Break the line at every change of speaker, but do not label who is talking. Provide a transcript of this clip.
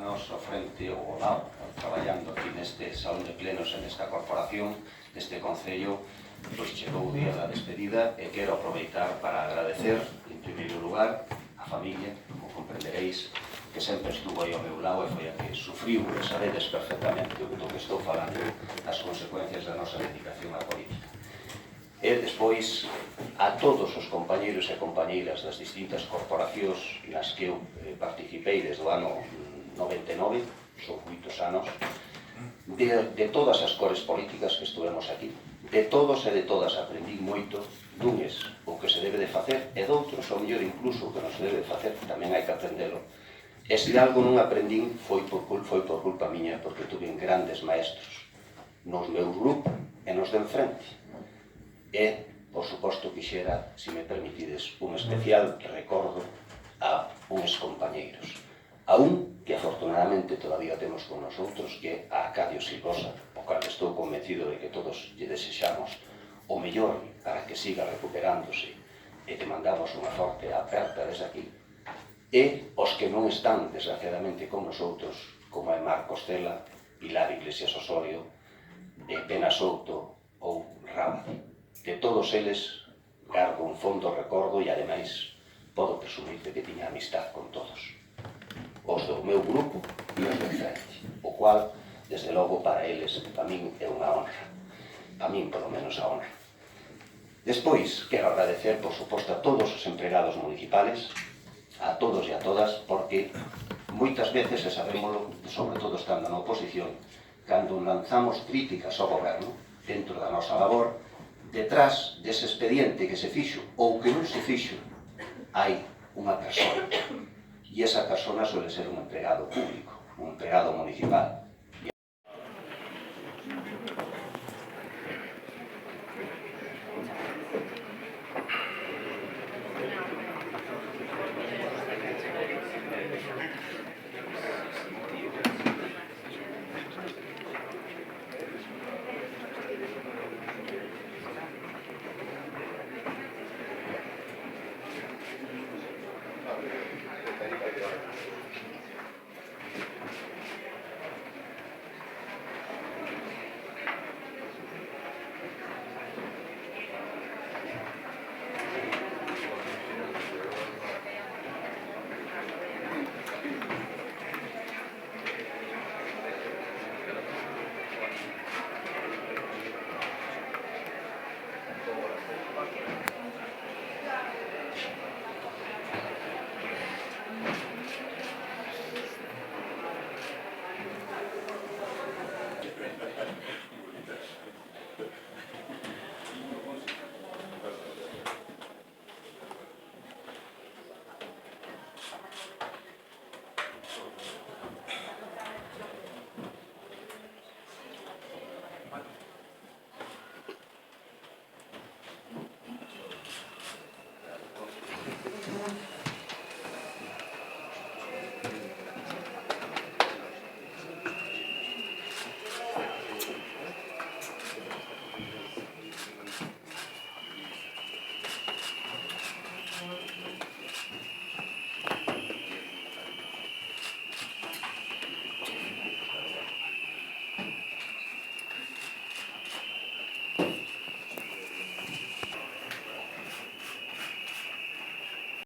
nós ao frente ou ao lado, traballando aquí neste salón de plenos en esta corporación, deste Concello, pois chegou o día da despedida e quero aproveitar para agradecer, en primeiro lugar, a familia, como comprenderéis, que sempre estuvo aí ao meu lado e foi a que sufriu, e sabedes perfectamente do que estou falando, as consecuencias da nosa dedicación á política. E despois a todos os compañeiros e compañeiras das distintas corporacións nas que eu participei desde o ano 99, son moitos anos, de todas as cores políticas que estuvemos aquí, de todos e de todas aprendí moito, dunes o que se debe de facer e doutros, ou mellor incluso o que non se debe de facer, tamén hai que aprendelo. E se algo non aprendín foi por culpa miña, porque tuve grandes maestros nos meus grupos e nos de enfrente. E, por suposto, quixera, se me permitides, un especial recordo a uns compañeiros. A un que afortunadamente todavía temos con nosotros, que é a Arcadio Silvosa, o cal estou convencido de que todos lle desexamos o mellor para que siga recuperándose e te mandamos unha forte aperta desde aquí. E os que non están, desgraciadamente, con nosotros, como é Marcos Cela, Pilar Iglesias Osorio, Pena Souto ou Rábade. De todos eles, gardo un fondo recordo e, ademais, podo presumir de que tiña amistad con todos. Os do meu grupo e os de frente, o cual, desde logo, para eles, para min, é unha honra. Para min, polo menos, a honra. Despois, quero agradecer, por suposto, a todos os empregados municipales, a todos e a todas, porque moitas veces, e sabémolo, sobre todo estando na oposición, cando lanzamos críticas ao goberno, dentro da nosa labor, detrás dese expediente que se fixo ou que non se fixo, hai unha persona. E esa persona suele ser un empregado público, un empregado municipal.